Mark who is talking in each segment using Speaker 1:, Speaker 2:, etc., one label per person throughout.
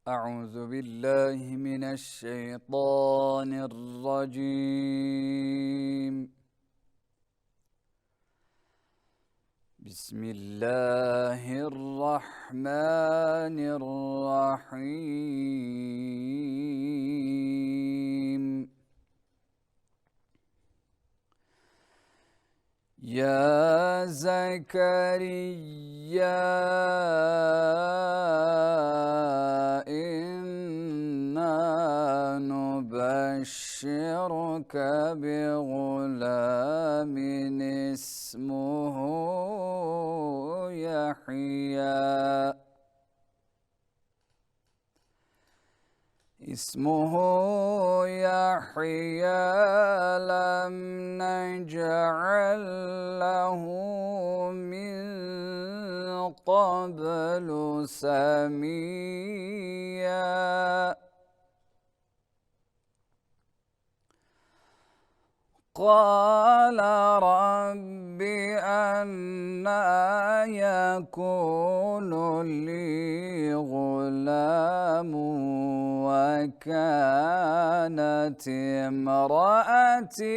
Speaker 1: أعوذ بالله من الشيطان الرجيم. بسم الله الرحمن الرحيم. يا زكريا إنا نبشرك بغلام اسمه يحيى لم نجعل له من قبل سميا. قال رب أنى يكون لي غلام وكانت امرأتي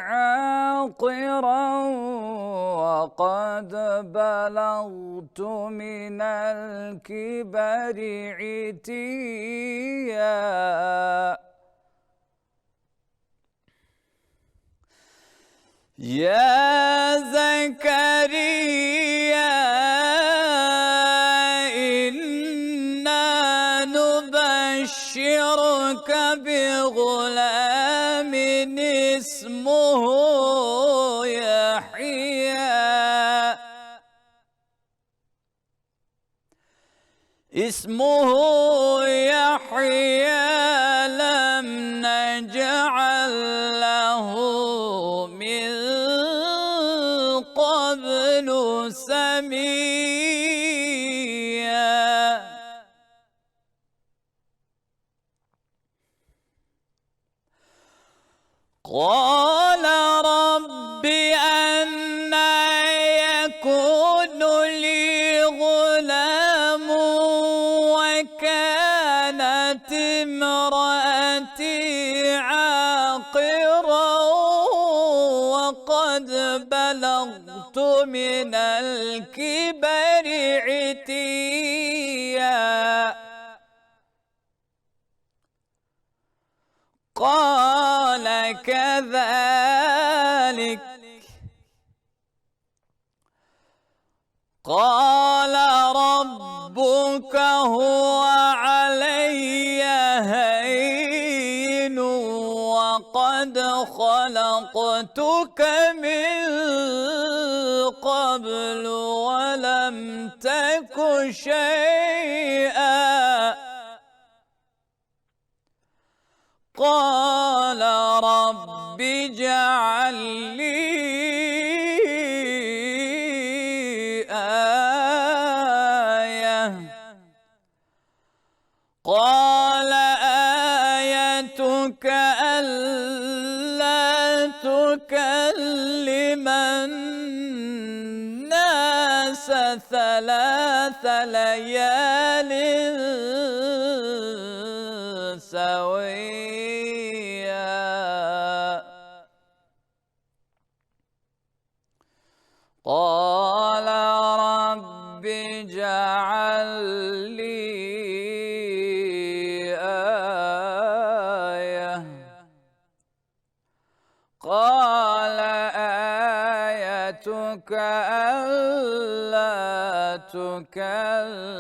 Speaker 1: عاقرا وقد بلغت من الكبر عتيا. يا زكريا إنا نبشرك بغلام اسمه يحيى لم نجعل له من قبل سميا. قال رب أنى يكون لي غلام وكانت امرأتي عاقرا وقد بلغت من الكبر عتيا. قال كذلك قال ربك هو علي هين وقد خلقتك من قبل ولم تك شيئا. قال رب اجعل لي آية. قال آيتك ألا تكلم الناس 3 ليال سويا. قال رب اجعل لي آية. قال آيتك ألا تكلم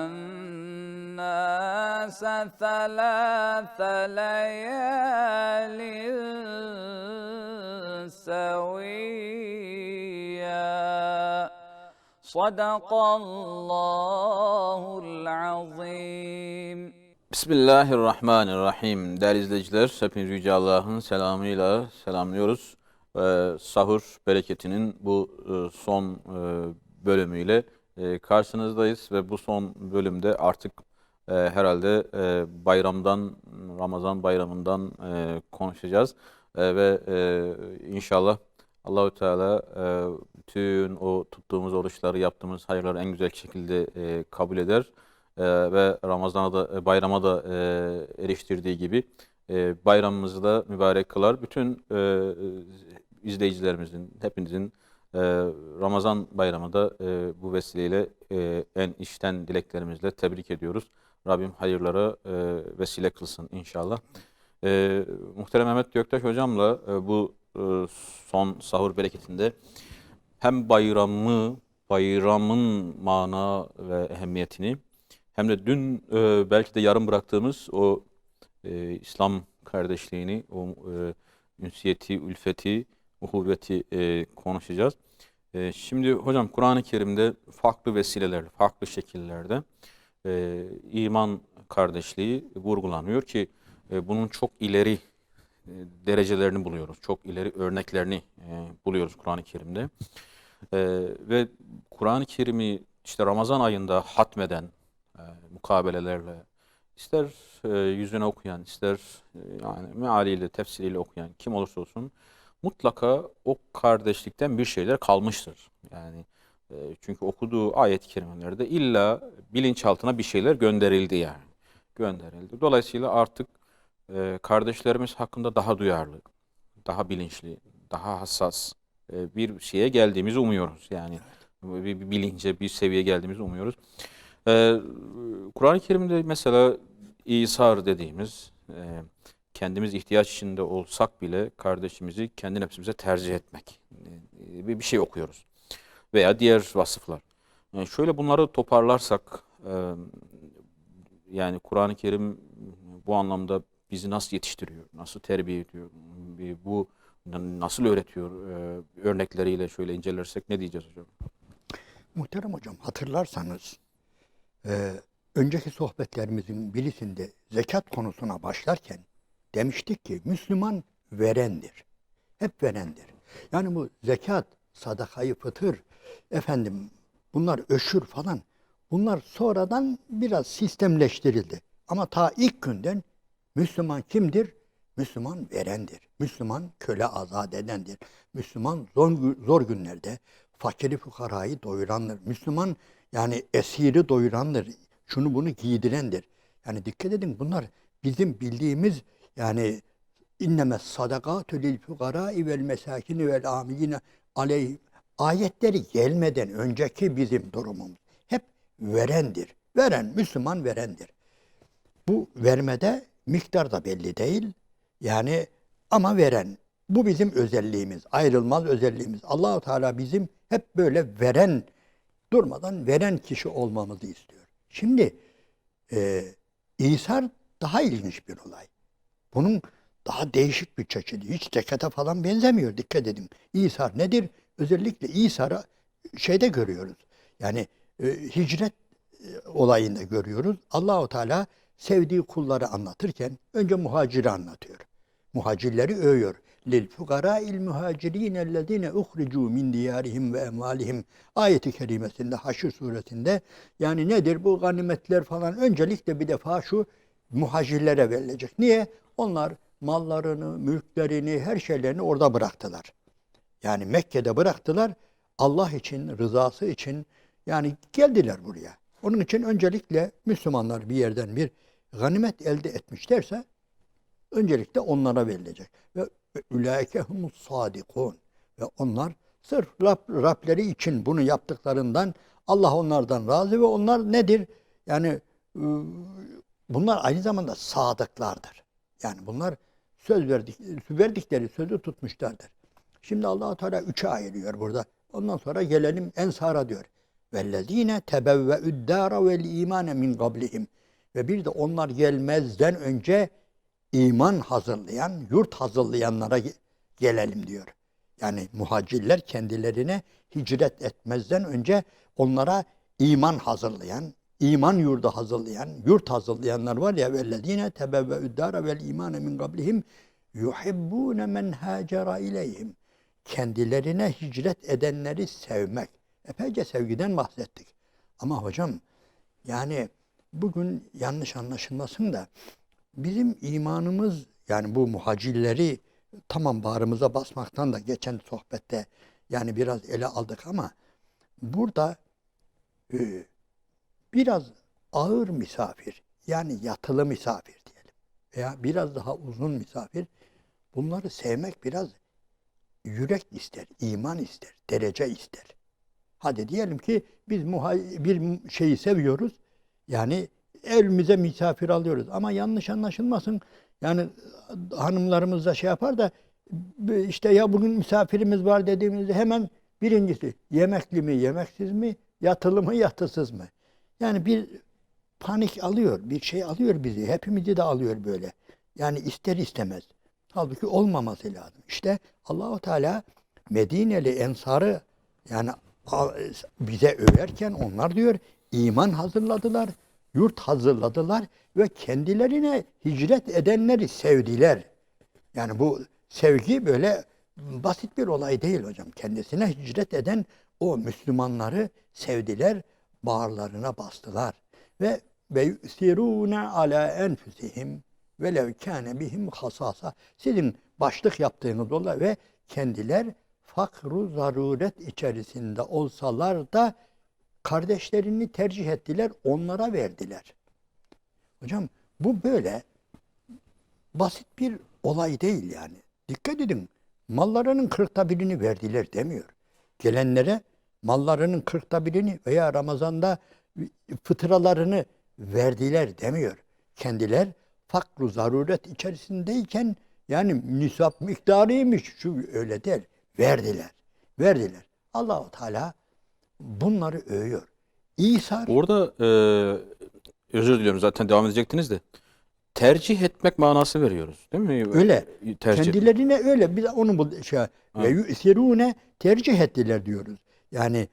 Speaker 1: الناس 3 ليال سويا. صدق Allahul azim.
Speaker 2: Bismillahirrahmanirrahim. Değerli izleyiciler, hepinizi Yüce Allah'ın selamıyla selamlıyoruz. Sahur bereketinin bu son bölümüyle karşınızdayız ve bu son bölümde artık herhalde Ramazan bayramından konuşacağız ve inşallah Allahü Teala bütün o tuttuğumuz oruçları, yaptığımız hayırları en güzel şekilde kabul eder. ve Ramazan'a da bayrama da eriştirdiği gibi bayramımızı da mübarek kılar. Bütün izleyicilerimizin, hepinizin Ramazan bayramı da bu vesileyle en içten dileklerimizle tebrik ediyoruz. Rabbim hayırlara vesile kılsın inşallah. Muhterem Mehmet Göktaş hocamla bu son sahur bereketinde hem bayramın mana ve ehemmiyetini hem de dün belki de yarım bıraktığımız o İslam kardeşliğini, o ünsiyeti, ülfeti, uhuvveti konuşacağız. Şimdi hocam Kur'an-ı Kerim'de farklı vesilelerle, farklı şekillerde iman kardeşliği vurgulanıyor ki bunun çok ileri derecelerini buluyoruz. Çok ileri örneklerini buluyoruz Kur'an-ı Kerim'de. Ve Kur'an-ı Kerim'i işte Ramazan ayında hatmeden mukabelelerle ister yüzüne okuyan, ister yani mealiyle, tefsiriyle okuyan kim olursa olsun mutlaka o kardeşlikten bir şeyler kalmıştır. Yani çünkü okuduğu ayet-i kerimelerde illa bilinçaltına bir şeyler gönderildi yani. Gönderildi. Dolayısıyla artık kardeşlerimiz hakkında daha duyarlı, daha bilinçli, daha hassas bir şeye geldiğimizi umuyoruz. Yani bir bilince, bir seviyeye geldiğimizi umuyoruz. Kur'an-ı Kerim'de mesela İsar dediğimiz kendimiz ihtiyaç içinde olsak bile kardeşimizi kendi nefsimize tercih etmek bir şey okuyoruz. Veya diğer vasıflar. Yani şöyle bunları toparlarsak yani Kur'an-ı Kerim bu anlamda bizi nasıl yetiştiriyor, nasıl terbiye ediyor, bu nasıl öğretiyor örnekleriyle şöyle incelersek ne diyeceğiz hocam?
Speaker 3: Muhterem hocam, hatırlarsanız önceki sohbetlerimizin birisinde zekat konusuna başlarken demiştik ki Müslüman verendir. Hep verendir. Yani bu zekat, sadakayı fıtır, bunlar öşür falan, bunlar sonradan biraz sistemleştirildi. Ama ta ilk günden Müslüman kimdir? Müslüman verendir. Müslüman köle azat edendir. Müslüman zor günlerde fakiri fukarayı doyurandır. Müslüman yani esiri doyurandır. Şunu bunu giydirendir. Yani dikkat edin, bunlar bizim bildiğimiz yani innemes sadakatü lil fukarâi vel mesâkini vel âmilîne aleyh ayetleri gelmeden önceki bizim durumumuz. Hep verendir. Veren, Müslüman verendir. Bu vermede miktar da belli değil. Yani ama veren. Bu bizim özelliğimiz, ayrılmaz özelliğimiz. Allah-u Teala bizim hep böyle veren, durmadan veren kişi olmamızı istiyor. Şimdi İsar daha ilginç bir olay. Bunun daha değişik bir çeşidi. Hiç zekata falan benzemiyor. Dikkat edin. İsar nedir? Özellikle İsar'ı şeyde görüyoruz. Yani hicret olayında görüyoruz. Allah-u Teala sevdiği kulları anlatırken önce muhaciri anlatıyor. Muhacirleri övüyor. Lil fukara'il muhacirin ellezine uhricu min diyarihim ve emvalihim ayeti kerimesinde Haşr suresinde yani nedir bu ganimetler falan, öncelikle bir defa şu muhacirlere verilecek. Niye? Onlar mallarını, mülklerini, her şeylerini orada bıraktılar. Yani Mekke'de bıraktılar. Allah için, rızası için yani geldiler buraya. Onun için öncelikle Müslümanlar bir yerden bir ganimet elde etmişlerse öncelikle onlara verilecek. Ve ulaike humus sadikun. Ve onlar sırf Rableri için bunu yaptıklarından Allah onlardan razı ve onlar nedir? Yani bunlar aynı zamanda sadıklardır. Yani bunlar verdikleri sözü tutmuşlardır. Şimdi Allah-u Teala üçe ayırıyor burada. Ondan sonra gelelim Ensar'a diyor. Vellezine tebevve'üd-dâra vel-îmâne min qablihim. Ve bir de onlar gelmezden önce iman hazırlayan, yurt hazırlayanlara gelelim diyor. Yani muhacirler kendilerine hicret etmezden önce onlara iman hazırlayan, iman yurdu hazırlayan, yurt hazırlayanlar var ya, vellezine tebevve'üd-dâra vel-îmâne min qablihim yuhibbûne men hâcera ileyhim. Kendilerine hicret edenleri sevmek. Epeyce sevgiden bahsettik. Ama hocam yani bugün yanlış anlaşılmasın da bizim imanımız yani bu muhacirleri tamam bağrımıza basmaktan da geçen sohbette yani biraz ele aldık ama burada biraz ağır misafir, yani yatılı misafir diyelim veya biraz daha uzun misafir, bunları sevmek biraz yürek ister, iman ister, derece ister. Hadi diyelim ki biz bir şeyi seviyoruz, yani evimize misafir alıyoruz ama yanlış anlaşılmasın, yani hanımlarımız da şey yapar da işte ya bugün misafirimiz var dediğimizde hemen birincisi yemekli mi, yemeksiz mi, yatılı mı, yatısız mı? Yani bir panik alıyor, bir şey alıyor bizi. Hepimizi de alıyor böyle. Yani ister istemez. Halbuki olmaması lazım. İşte Allahu Teala Medineli Ensar'ı yani bize överken onlar diyor iman hazırladılar, yurt hazırladılar ve kendilerine hicret edenleri sevdiler. Yani bu sevgi böyle basit bir olay değil hocam. Kendisine hicret eden o Müslümanları sevdiler, bağırlarına bastılar. Ve yusirûne alâ enfusihim velev kâne bihim hasâsa. Sizin başlık yaptığınız olay ve kendiler fakru zaruret içerisinde olsalar da kardeşlerini tercih ettiler, onlara verdiler. Hocam bu böyle basit bir olay değil yani. Dikkat edin. Mallarının 1/40'ını verdiler demiyor. Gelenlere mallarının 1/40'ını veya Ramazan'da fıtralarını verdiler demiyor. Kendiler fakru zaruret içerisindeyken yani nisap miktarıymış şu öyle der. Verdiler. Verdiler. Allah-u Teala bunları övüyor. İsa
Speaker 2: Orada özür diliyorum, zaten devam edecektiniz de. Tercih etmek manası veriyoruz, değil mi?
Speaker 3: öyle.
Speaker 2: Tercih.
Speaker 3: Kendilerine öyle. Biz onu bu şey ve yu'sirûne tercih ettiler diyoruz. Yani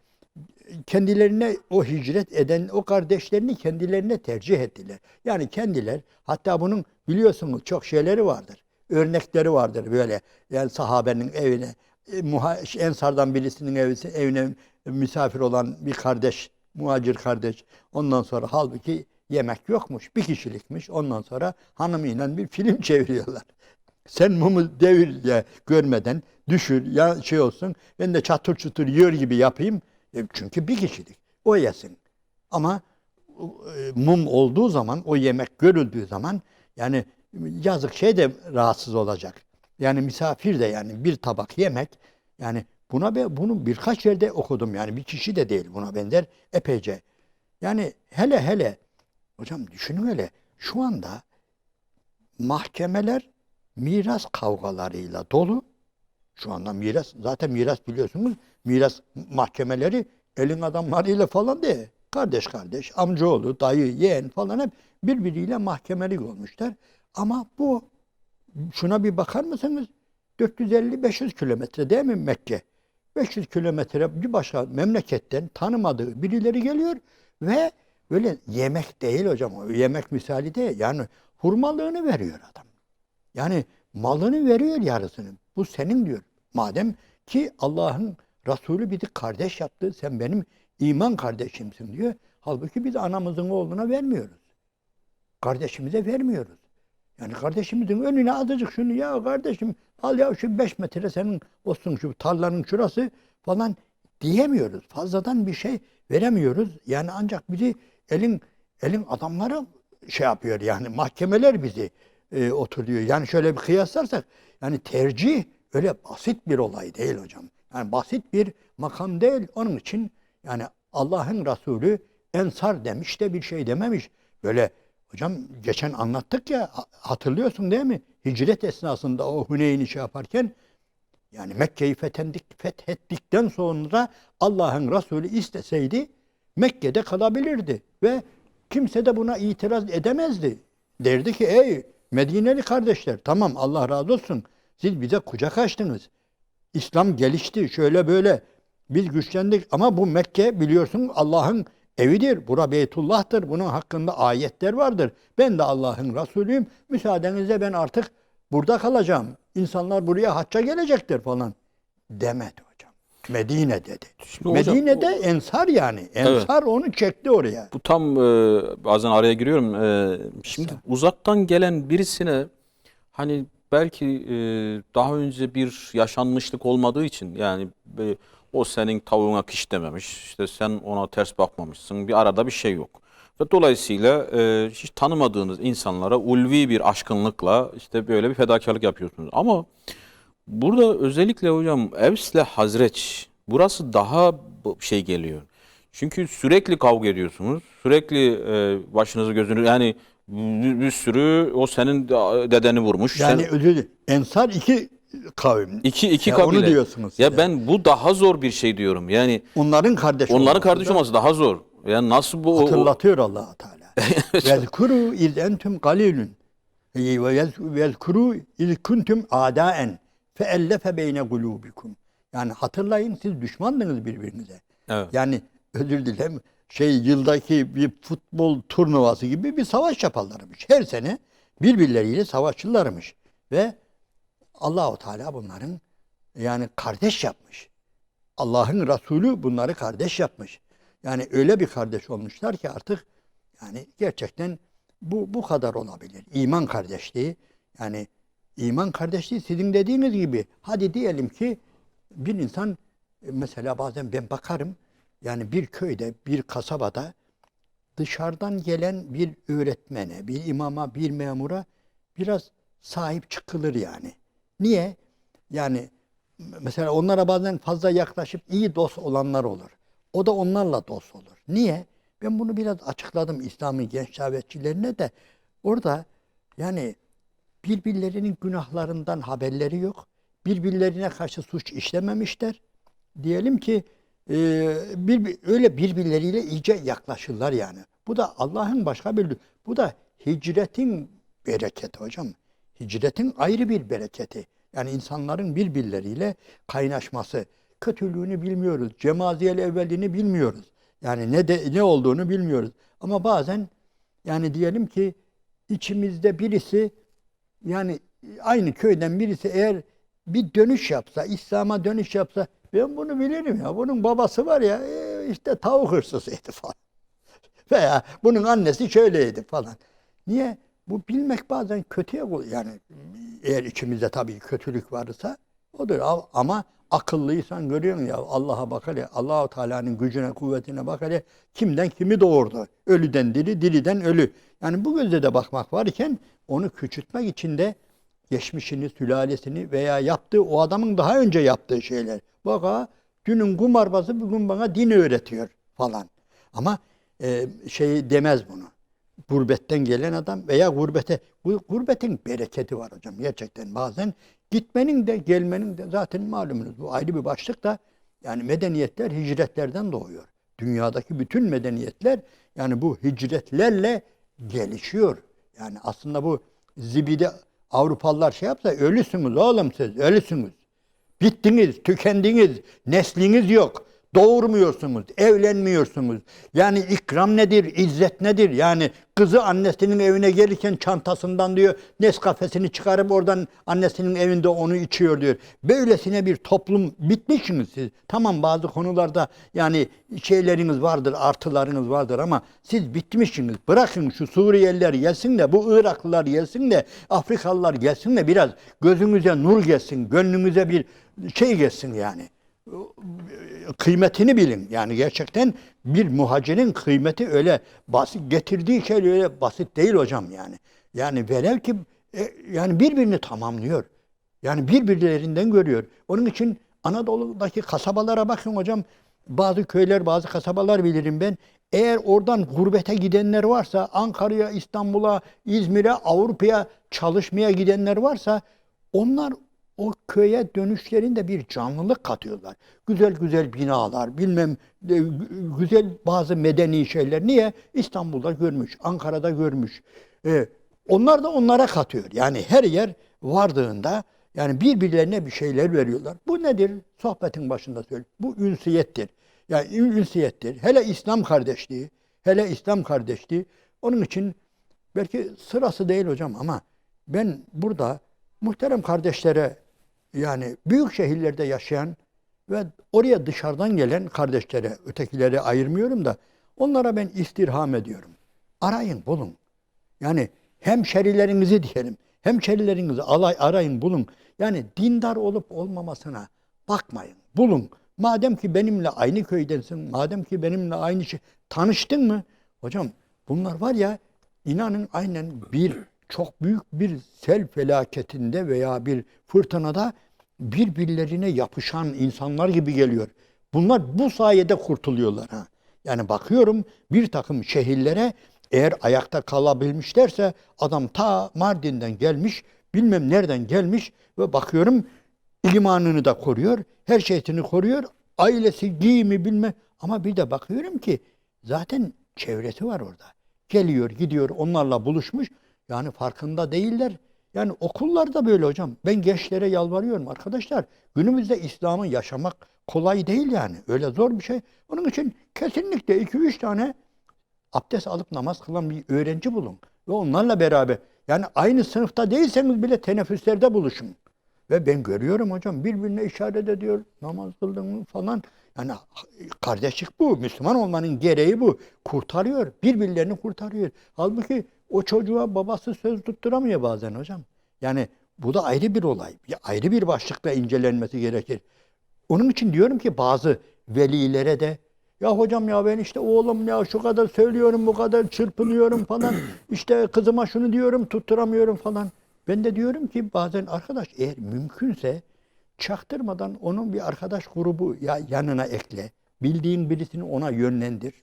Speaker 3: kendilerine o hicret eden o kardeşlerini kendilerine tercih ettiler. Yani kendiler hatta bunun biliyorsunuz çok şeyleri vardır. Örnekleri vardır böyle. Yani sahabenin evine Ensardan birisinin evine misafir olan bir kardeş, muhacir kardeş. Ondan sonra halbuki yemek yokmuş. Bir kişilikmiş. Ondan sonra hanımıyla bir film çeviriyorlar. Sen mumu devir ya görmeden düşür ya şey olsun. Ben de çatır çutur yiyor gibi yapayım. Çünkü bir kişilik. O yesin. Ama mum olduğu zaman, o yemek görüldüğü zaman yani yazık şey de rahatsız olacak. Yani misafir de yani bir tabak yemek yani bunu birkaç yerde okudum yani bir kişi de değil buna benzer epeyce. Yani hele hocam düşünün hele şu anda mahkemeler miras kavgalarıyla dolu. Şu anda zaten miras biliyorsunuz miras mahkemeleri elin adamlarıyla falan değil. Kardeş, amcaoğlu, dayı, yeğen falan hep birbiriyle mahkemelik olmuşlar. Ama şuna bir bakar mısınız? 450-500 kilometre değil mi Mekke? 500 kilometre bir başka memleketten tanımadığı birileri geliyor ve böyle yemek değil hocam. O yemek misali değil. Yani hurmalığını veriyor adam. Yani malını veriyor yarısını. Bu senin diyor. Madem ki Allah'ın Resulü bizi kardeş yaptı. Sen benim iman kardeşimsin diyor. Halbuki biz anamızın oğluna vermiyoruz. Kardeşimize vermiyoruz. Yani kardeşimizin önüne azıcık şunu ya kardeşim al ya şu 5 metre senin olsun şu tarlanın şurası falan diyemiyoruz. Fazladan bir şey veremiyoruz. Yani ancak bizi elin adamları şey yapıyor yani mahkemeler bizi oturuyor. Yani şöyle bir kıyaslarsak yani tercih öyle basit bir olay değil hocam. Yani basit bir makam değil. Onun için yani Allah'ın Resulü Ensar demiş de bir şey dememiş. Böyle hocam geçen anlattık ya hatırlıyorsun değil mi? Hicret esnasında o Huneyn'i şey yaparken yani Mekke'yi fethettikten sonra Allah'ın Resulü isteseydi Mekke'de kalabilirdi ve kimse de buna itiraz edemezdi. Derdi ki ey Medineli kardeşler tamam Allah razı olsun siz bize kucak açtınız. İslam gelişti şöyle böyle biz güçlendik ama bu Mekke biliyorsun Allah'ın evidir. Bura Beytullah'tır. Bunun hakkında ayetler vardır. Ben de Allah'ın Resulüyüm. Müsaadenizle ben artık burada kalacağım. İnsanlar buraya hacca gelecektir falan. Demedi hocam. Medine dedi.
Speaker 2: Şimdi hocam,
Speaker 3: Medine'de Ensar yani. Ensar evet. Onu çekti oraya.
Speaker 2: Bu tam bazen araya giriyorum. Şimdi uzaktan gelen birisine hani belki daha önce bir yaşanmışlık olmadığı için yani o senin tavuğuna kış dememiş. İşte sen ona ters bakmamışsın. Bir arada bir şey yok. Ve dolayısıyla hiç tanımadığınız insanlara ulvi bir aşkınlıkla işte böyle bir fedakarlık yapıyorsunuz. Ama burada özellikle hocam Evs'le Hazreç burası daha şey geliyor. Çünkü sürekli kavga ediyorsunuz. Sürekli başınızı gözünü yani bir sürü o senin dedeni vurmuş.
Speaker 3: Yani özür dilerim. Ensar iki kavim.
Speaker 2: İki
Speaker 3: Ya
Speaker 2: kabile.
Speaker 3: onu diyorsunuz
Speaker 2: Ya
Speaker 3: siz de.
Speaker 2: ben bu daha zor bir şey diyorum. Yani
Speaker 3: Onların kardeş
Speaker 2: onların
Speaker 3: olması
Speaker 2: kardeş
Speaker 3: da
Speaker 2: olması daha zor. Yani nasıl bu
Speaker 3: hatırlatıyor Allah Teala. Vezkuru iz entum galilun ve vezkuru iz kuntum adaen feellefe beyne kulubikum. Yani hatırlayın siz düşmandınız birbirinize.
Speaker 2: Evet.
Speaker 3: Yani özür dilerim yıldaki bir futbol turnuvası gibi bir savaş yaparlarmış. Her sene birbirleriyle savaşırlarmış. Ve Allahu Teala bunların yani kardeş yapmış. Allah'ın Resulü bunları kardeş yapmış. Yani öyle bir kardeş olmuşlar ki artık yani gerçekten bu kadar olabilir. İman kardeşliği yani iman kardeşliği sizin dediğiniz gibi hadi diyelim ki bir insan mesela bazen ben bakarım yani bir köyde bir kasabada dışarıdan gelen bir öğretmene, bir imama, bir memura biraz sahip çıkılır yani. Niye? Yani mesela onlara bazen fazla yaklaşıp iyi dost olanlar olur. O da onlarla dost olur. Niye? Ben bunu biraz açıkladım İslami genç davetçilerine de. Orada yani birbirlerinin günahlarından haberleri yok. Birbirlerine karşı suç işlememişler. Diyelim ki öyle birbirleriyle iyice yaklaşırlar yani. Bu da Allah'ın başka bir... Bu da hicretin bereketi hocam. Hicretin ayrı bir bereketi. Yani insanların birbirleriyle kaynaşması. Kötülüğünü bilmiyoruz. Cemaziyel evvelini bilmiyoruz. Yani ne olduğunu bilmiyoruz. Ama bazen yani diyelim ki içimizde birisi yani aynı köyden birisi eğer bir dönüş yapsa, İslam'a dönüş yapsa ben bunu bilirim ya. Bunun babası var ya işte tavuk hırsızıydı falan. Veya bunun annesi şöyleydi falan. Niye? Bu bilmek bazen kötüye yani eğer içimizde tabii kötülük varsa odur. Ama akıllıysan görüyorsun ya Allah'a bak hele. Allah-u Teala'nın gücüne, kuvvetine bak hele. Kimden kimi doğurdu? Ölüden diri, diriden ölü. Yani bu gözle de bakmak varken onu küçültmek için de geçmişini, sülalesini veya yaptığı o adamın daha önce yaptığı şeyler. Bak ha, dünün kumarbazı bugün bana din öğretiyor falan. Ama şey demez bunu. Gurbetten gelen adam veya gurbetin bereketi var hocam gerçekten bazen gitmenin de gelmenin de zaten malumunuz bu ayrı bir başlık da yani medeniyetler hicretlerden doğuyor. Dünyadaki bütün medeniyetler yani bu hicretlerle gelişiyor. Yani aslında bu zibidi Avrupalılar şey yapsa ölüsünüz oğlum siz ölüsünüz. Bittiniz, tükendiniz, nesliniz yok. Doğurmuyorsunuz, evlenmiyorsunuz. Yani ikram nedir, izzet nedir? Yani kızı annesinin evine gelirken çantasından diyor Nescafe'sini çıkarıp oradan annesinin evinde onu içiyor diyor. Böylesine bir toplum bitmişsiniz siz. Tamam bazı konularda yani şeyleriniz vardır, artılarınız vardır ama siz bitmişsiniz. Bırakın şu Suriyeliler gelsin de, bu Iraklılar gelsin de, Afrikalılar gelsin de biraz gözünüze nur gelsin, gönlünüze bir şey gelsin yani. Kıymetini bilin. Yani gerçekten bir muhacirin kıymeti öyle basit getirdiği şey öyle basit değil hocam yani. Yani velev ki yani birbirini tamamlıyor. Yani birbirlerinden görüyor. Onun için Anadolu'daki kasabalara bakın hocam. Bazı köyler, bazı kasabalar bilirim ben. Eğer oradan gurbete gidenler varsa, Ankara'ya, İstanbul'a, İzmir'e, Avrupa'ya çalışmaya gidenler varsa onlar o köye dönüşlerinde bir canlılık katıyorlar. Güzel güzel binalar, bilmem güzel bazı medeni şeyler. Niye? İstanbul'da görmüş, Ankara'da görmüş. Onlar da onlara katıyor. Yani her yer vardığında yani birbirlerine bir şeyler veriyorlar. Bu nedir? Sohbetin başında söyleyeyim. Bu ünsiyettir. Yani ünsiyettir. Hele İslam kardeşliği, hele İslam kardeşliği. Onun için belki sırası değil hocam ama ben burada muhterem kardeşlere yani büyük şehirlerde yaşayan ve oraya dışarıdan gelen kardeşlere, ötekileri ayırmıyorum da onlara ben istirham ediyorum. Arayın, bulun. Yani hemşerilerinizi diyelim. Hemşerilerinizi arayın, bulun. Yani dindar olup olmamasına bakmayın. Bulun. Madem ki benimle aynı köydensin, madem ki benimle aynı şey tanıştın mı? Hocam Bunlar var ya, inanın aynen bir çok büyük bir sel felaketinde veya bir fırtınada birbirlerine yapışan insanlar gibi geliyor. Bunlar bu sayede kurtuluyorlar ha. Yani bakıyorum bir takım şehirlere, eğer ayakta kalabilmişlerse, adam ta Mardin'den gelmiş, bilmem nereden gelmiş ve bakıyorum imanını da koruyor, her şeyini koruyor, ailesi, giyimi bilmem, ama bir de bakıyorum ki zaten çevresi var orada. Geliyor, gidiyor, onlarla buluşmuş. Yani farkında değiller. Yani okullarda böyle hocam. Ben gençlere yalvarıyorum arkadaşlar. Günümüzde İslam'ı yaşamak kolay değil yani. Öyle zor bir şey. Onun için kesinlikle 2-3 tane abdest alıp namaz kılan bir öğrenci bulun. Ve onlarla beraber, yani aynı sınıfta değilseniz bile teneffüslerde buluşun. Ve ben görüyorum hocam, birbirine işaret ediyor. Namaz kıldın mı falan. Yani kardeşlik bu. Müslüman olmanın gereği bu. Kurtarıyor. Birbirlerini kurtarıyor. Halbuki o çocuğa babası söz tutturamıyor bazen hocam. Yani bu da ayrı bir olay. Ayrı bir başlıkla incelenmesi gerekir. Onun için diyorum ki bazı velilere de, ya hocam ya ben işte oğlum ya şu kadar söylüyorum, bu kadar çırpınıyorum falan. İşte kızıma şunu diyorum, tutturamıyorum falan. Ben de diyorum ki bazen arkadaş, eğer mümkünse çaktırmadan onun bir arkadaş grubu yanına ekle. Bildiğin birisini ona yönlendir.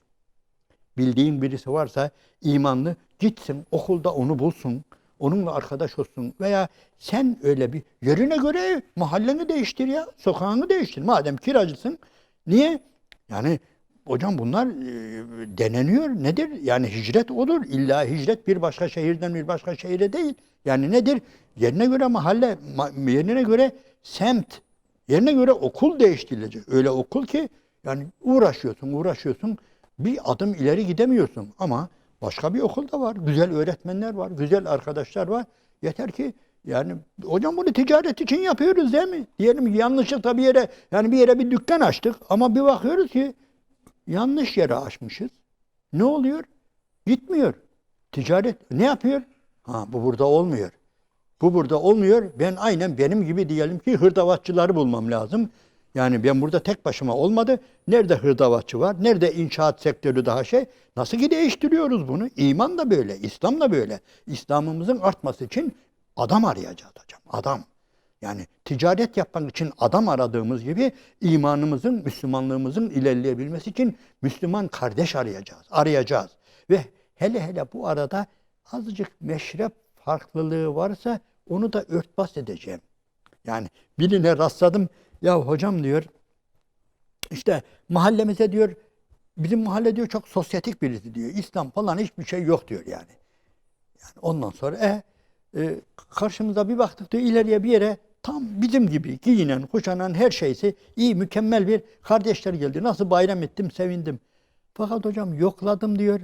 Speaker 3: Bildiğin birisi varsa imanlı, gitsin okulda onu bulsun. Onunla arkadaş olsun. Veya sen öyle bir yerine göre mahalleni değiştir ya. Sokağını değiştir. Madem kiracısın. Niye? Yani hocam bunlar deneniyor. Nedir? Yani hicret odur. İlla hicret bir başka şehirden bir başka şehire değil. Yani nedir? Yerine göre mahalle, yerine göre semt, yerine göre okul değiştirilecek. Öyle okul ki yani uğraşıyorsun. Bir adım ileri gidemiyorsun. Ama başka bir okulda var. Güzel öğretmenler var. Güzel arkadaşlar var. Yeter ki yani hocam bunu ticaret için yapıyoruz değil mi? Diyelim ki yanlışlıkla bir yere, yani bir yere bir dükkan açtık ama bir bakıyoruz ki yanlış yere açmışız. Ne oluyor? Gitmiyor. Ticaret ne yapıyor? Ha, bu burada olmuyor. Bu burada olmuyor. Ben aynen benim gibi diyelim ki hırdavatçıları bulmam lazım. Yani ben burada tek başıma olmadı. Nerede hırdavatçı var? Nerede inşaat sektörü daha şey? Nasıl ki değiştiriyoruz bunu? İman da böyle, İslam da böyle. İslam'ımızın artması için adam arayacağız hocam. Adam. Yani ticaret yapmak için adam aradığımız gibi imanımızın, Müslümanlığımızın ilerleyebilmesi için Müslüman kardeş arayacağız. Ve hele bu arada azıcık meşrep farklılığı varsa onu da örtbas edeceğim. Yani birine rastladım. Ya hocam diyor, işte mahallemize diyor, bizim mahalle diyor çok sosyetik birisi diyor. İslam falan hiçbir şey yok diyor yani. Yani ondan sonra karşımıza bir baktık diyor, ileriye bir yere tam bizim gibi giyinen, kuşanan, her şeysi iyi, mükemmel bir kardeşler geldi. Nasıl bayram ettim, sevindim. Fakat hocam yokladım diyor.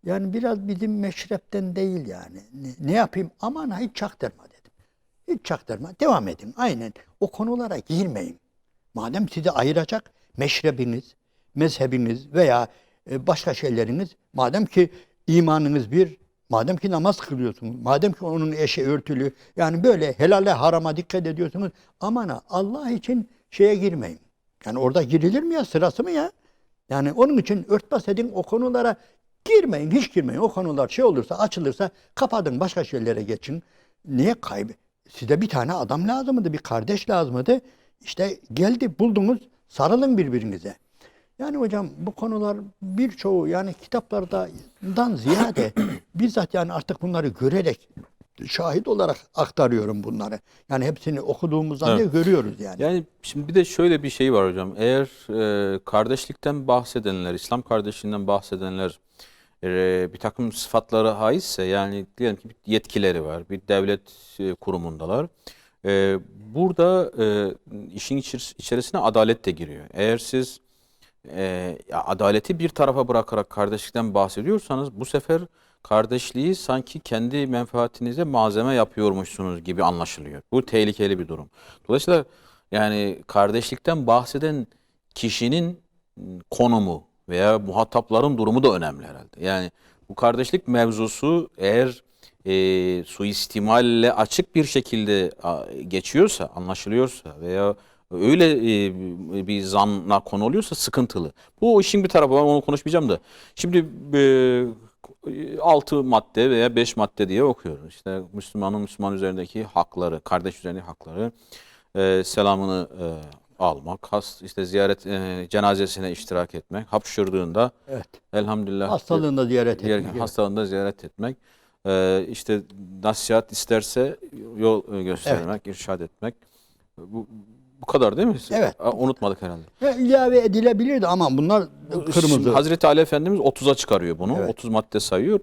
Speaker 3: Yani biraz bizim meşrepten değil yani. Ne yapayım? Aman hiç çaktırma dedim. Hiç çaktırma. Devam edin. Aynen. O konulara girmeyin. Madem sizi ayıracak meşrebiniz, mezhebiniz veya başka şeyleriniz, madem ki imanınız bir, madem ki namaz kılıyorsunuz, madem ki onun eşi örtülü, yani böyle helale harama dikkat ediyorsunuz, aman Allah için şeye girmeyin. Yani orada girilir mi ya? Sırası mı ya? Yani onun için örtbas edin, o konulara girmeyin, hiç girmeyin. O konular şey olursa, açılırsa kapatın, başka şeylere geçin. Niye kaybı? Size bir tane adam lazımdı, bir kardeş lazımdı. İşte geldi, buldunuz, sarılın birbirinize. Yani hocam bu konular birçoğu yani kitaplardan ziyade bizzat yani artık bunları görerek, şahit olarak aktarıyorum bunları. Yani hepsini okuduğumuzdan da görüyoruz yani.
Speaker 2: Yani şimdi bir de şöyle bir şey var hocam. Eğer kardeşlikten bahsedenler, İslam kardeşliğinden bahsedenler bir takım sıfatlara haizse, yani diyelim ki bir yetkileri var, bir devlet kurumundalar. Burada işin içerisine adalet de giriyor. Eğer siz adaleti bir tarafa bırakarak kardeşlikten bahsediyorsanız, bu sefer kardeşliği sanki kendi menfaatinize malzeme yapıyormuşsunuz gibi anlaşılıyor. Bu tehlikeli bir durum. Dolayısıyla yani kardeşlikten bahseden kişinin konumu veya muhatapların durumu da önemli herhalde. Yani bu kardeşlik mevzusu eğer suistimalle açık bir şekilde geçiyorsa, anlaşılıyorsa veya öyle bir zanla konu oluyorsa sıkıntılı. Bu işin bir tarafı var, onu konuşmayacağım da. Şimdi 6 madde veya 5 madde diye okuyoruz. İşte Müslümanın Müslüman üzerindeki hakları, kardeş üzerindeki hakları, selamını almak, işte ziyaret, cenazesine iştirak etmek, hapşırdığında
Speaker 3: Evet.
Speaker 2: elhamdülillah
Speaker 3: Hastalığında ziyaret etmek. Evet.
Speaker 2: hastalığında ziyaret etmek, işte nasihat isterse yol göstermek, irşad etmek. Bu kadar değil mi?
Speaker 3: Evet.
Speaker 2: Unutmadık herhalde.
Speaker 3: Ve ilave edilebilirdi ama bunlar
Speaker 2: Şimdi
Speaker 3: kırmızı.
Speaker 2: Hazreti Ali Efendimiz 30'a çıkarıyor bunu.
Speaker 3: Evet.
Speaker 2: 30 madde sayıyor.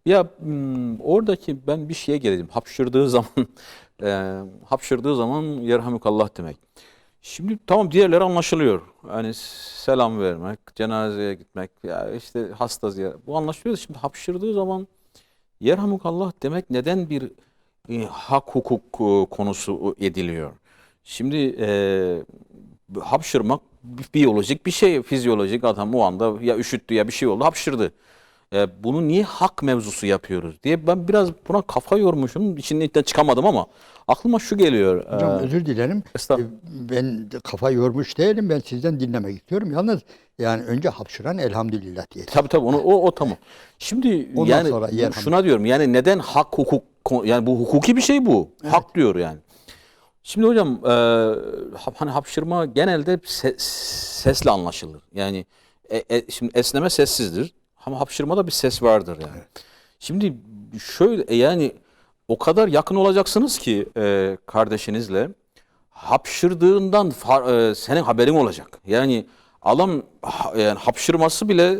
Speaker 2: Ya oradaki ben bir şeye gelelim. Hapşırdığı zaman hapşırdığı zaman yerhamukallah demek. Şimdi tamam, diğerleri anlaşılıyor. Yani selam vermek, cenazeye gitmek, ya işte hasta ziyaret. Bu anlaşılıyor. Şimdi hapşırdığı zaman yerhamukallah demek neden bir hak hukuk konusu ediliyor? Şimdi hapşırmak biyolojik bir şey, fizyolojik, adam o anda ya üşüttü ya bir şey oldu, hapşırdı. Bunu niye hak mevzusu yapıyoruz diye ben biraz buna kafa yormuşum. İçinden çıkamadım ama aklıma şu geliyor.
Speaker 3: Hocam özür dilerim.
Speaker 2: Estağfurullah.
Speaker 3: Ben de kafa yormuş değilim. Ben sizden dinlemek istiyorum. Yalnız yani önce hapşıran elhamdülillah diye.
Speaker 2: Tabii o tamam. Şimdi
Speaker 3: Ondan
Speaker 2: yani
Speaker 3: sonra
Speaker 2: şuna diyorum, yani neden hak hukuk, yani bu hukuki bir şey bu.
Speaker 3: Evet.
Speaker 2: Hak diyor yani. Şimdi hocam hani hapşırma genelde sesle anlaşılır. Yani şimdi esneme sessizdir ama hapşırmada bir ses vardır yani.
Speaker 3: Evet.
Speaker 2: Şimdi şöyle, yani o kadar yakın olacaksınız ki kardeşinizle, hapşırdığından senin haberin olacak. Yani adam yani hapşırması bile